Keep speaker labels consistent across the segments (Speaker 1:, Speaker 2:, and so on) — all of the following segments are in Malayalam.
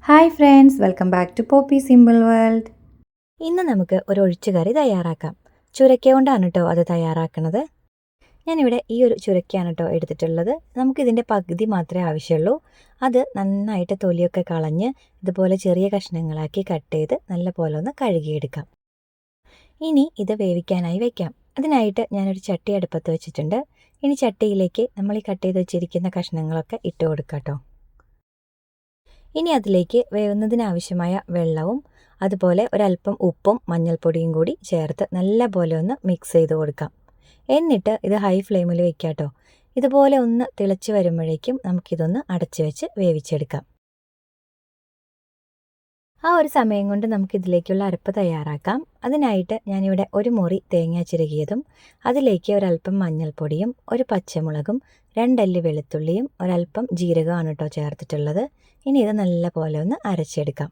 Speaker 1: Hi friends, welcome back to Poppy Simple World. ഇന്ന് നമുക്ക് ഒരു ഒഴിച്ചുകറി തയ്യാറാക്കാം. ചുരക്ക കൊണ്ടാണ് കേട്ടോ അത് തയ്യാറാക്കുന്നത്. ഞാനിവിടെ ഈ ഒരു ചുരക്കയാണ് കേട്ടോ എടുത്തിട്ടുള്ളത്. നമുക്കിതിൻ്റെ പകുതി മാത്രമേ ആവശ്യമുള്ളൂ. അത് നന്നായിട്ട് തൊലിയൊക്കെ കളഞ്ഞ് ഇതുപോലെ ചെറിയ കഷ്ണങ്ങളാക്കി കട്ട് ചെയ്ത് നല്ല പോലെ ഒന്ന് കഴുകിയെടുക്കാം. ഇനി ഇത് വേവിക്കാനായി വയ്ക്കാം. അതിനായിട്ട് ഞാനൊരു ചട്ടി അടുപ്പത്ത് വെച്ചിട്ടുണ്ട്. ഇനി ചട്ടിയിലേക്ക് നമ്മൾ ഈ കട്ട് ചെയ്ത് വെച്ചിരിക്കുന്ന കഷ്ണങ്ങളൊക്കെ ഇട്ട് കൊടുക്കാം കേട്ടോ. ഇനി അതിലേക്ക് വേവുന്നതിനാവശ്യമായ വെള്ളവും അതുപോലെ ഒരല്പം ഉപ്പും മഞ്ഞൾപ്പൊടിയും കൂടി ചേർത്ത് നല്ല പോലെ ഒന്ന് മിക്സ് ചെയ്ത് കൊടുക്കാം. എന്നിട്ട് ഇത് ഹൈ ഫ്ലെയിമിൽ വെക്കാം കേട്ടോ. ഇതുപോലെ ഒന്ന് തിളച്ച് വരുമ്പോഴേക്കും നമുക്കിതൊന്ന് അടച്ചു വെച്ച് വേവിച്ചെടുക്കാം. ആ ഒരു സമയം കൊണ്ട് നമുക്കിതിലേക്കുള്ള അരപ്പ് തയ്യാറാക്കാം. അതിനായിട്ട് ഞാനിവിടെ ഒരു മുറി തേങ്ങ ചിരകിയതും അതിലേക്ക് ഒരല്പം മഞ്ഞൾപ്പൊടിയും ഒരു പച്ചമുളകും 2 അല്ലി വെളുത്തുള്ളിയും ഒരല്പം ജീരകമാണ് കേട്ടോ ചേർത്തിട്ടുള്ളത്. ഇനി ഇത് നല്ല പോലെ ഒന്ന് അരച്ചെടുക്കാം.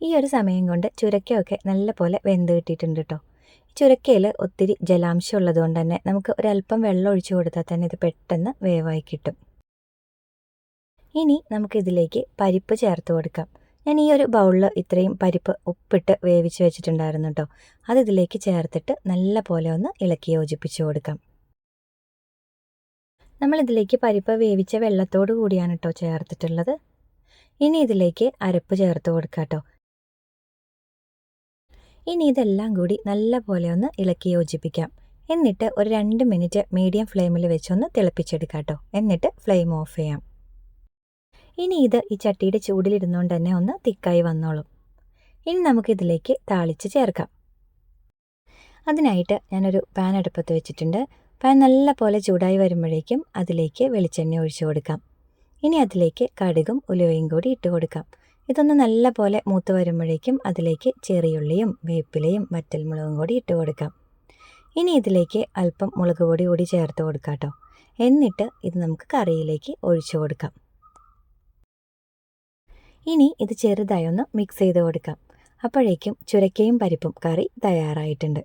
Speaker 1: ഈ ഒരു സമയം കൊണ്ട് ചുരക്കയൊക്കെ നല്ല പോലെ വെന്ത് കിട്ടിയിട്ടുണ്ട് കേട്ടോ. ചുരക്കയിൽ ഒത്തിരി ജലാംശം ഉള്ളതുകൊണ്ട് തന്നെ നമുക്ക് ഒരല്പം വെള്ളം ഒഴിച്ചു കൊടുത്താൽ തന്നെ ഇത് പെട്ടെന്ന് വേവായി കിട്ടും. ഇനി നമുക്കിതിലേക്ക് പരിപ്പ് ചേർത്ത് കൊടുക്കാം. ഞാൻ ഈ ഒരു ബൗളിൽ ഇത്രയും പരിപ്പ് ഉപ്പിട്ട് വേവിച്ച് വെച്ചിട്ടുണ്ടായിരുന്നു കേട്ടോ. അത് ഇതിലേക്ക് ചേർത്തിട്ട് നല്ല പോലെ ഒന്ന് ഇളക്കി യോജിപ്പിച്ച് കൊടുക്കാം. നമ്മളിതിലേക്ക് പരിപ്പ് വേവിച്ച വെള്ളത്തോടു കൂടിയാണ് കേട്ടോ ചേർത്തിട്ടുള്ളത്. ഇനി ഇതിലേക്ക് അരപ്പ് ചേർത്ത് കൊടുക്കാം കേട്ടോ. ഇനി ഇതെല്ലാം കൂടി നല്ല പോലെ ഒന്ന് ഇളക്കി യോജിപ്പിക്കാം. എന്നിട്ട് ഒരു 2 മിനിറ്റ് മീഡിയം ഫ്ലെയിമിൽ വെച്ചൊന്ന് തിളപ്പിച്ചെടുക്കാം കേട്ടോ. എന്നിട്ട് ഫ്ലെയിം ഓഫ് ചെയ്യാം. ഇനി ഇത് ഈ ചട്ടിയുടെ ചൂടിലിരുന്നുകൊണ്ട് തന്നെ ഒന്ന് തിക്കായി വന്നോളും. ഇനി നമുക്കിതിലേക്ക് താളിച്ച് ചേർക്കാം. അതിനായിട്ട് ഞാനൊരു പാൻ അടുപ്പത്ത് വെച്ചിട്ടുണ്ട്. പാൻ നല്ല പോലെ ചൂടായി വരുമ്പോഴേക്കും അതിലേക്ക് വെളിച്ചെണ്ണ ഒഴിച്ചു കൊടുക്കാം. ഇനി അതിലേക്ക് കടുകും ഉലുവയും കൂടി ഇട്ട് കൊടുക്കാം. ഇതൊന്ന് നല്ല പോലെ മൂത്ത് വരുമ്പോഴേക്കും അതിലേക്ക് ചെറിയുള്ളിയും വേപ്പിലയും വറ്റൽമുളകും കൂടി ഇട്ട് കൊടുക്കാം. ഇനി ഇതിലേക്ക് അല്പം മുളക് പൊടി കൂടി ചേർത്ത് കൊടുക്കാം കേട്ടോ. എന്നിട്ട് ഇത് നമുക്ക് കറിയിലേക്ക് ഒഴിച്ചു കൊടുക്കാം. ഇനി ഇത് ചെറുതായി ഒന്ന് മിക്സ് ചെയ്ത് കൊടുക്കാം. അപ്പോഴേക്കും ചുരക്കയും പരിപ്പും കറി തയ്യാറായിട്ടുണ്ട്.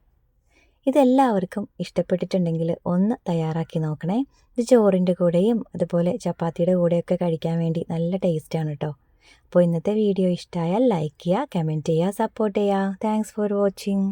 Speaker 1: ഇതെല്ലാവർക്കും ഇഷ്ടപ്പെട്ടിട്ടുണ്ടെങ്കിൽ ഒന്ന് തയ്യാറാക്കി നോക്കണേ. ഇത് ചോറിൻ്റെ കൂടെയും അതുപോലെ ചപ്പാത്തിയുടെ കൂടെയൊക്കെ കഴിക്കാൻ വേണ്ടി നല്ല ടേസ്റ്റാണ് കേട്ടോ. അപ്പോൾ ഇന്നത്തെ വീഡിയോ ഇഷ്ടമായാൽ ലൈക്ക് ചെയ്യുക, കമൻറ്റ് ചെയ്യുക, സപ്പോർട്ട് ചെയ്യുക. Thanks for watching.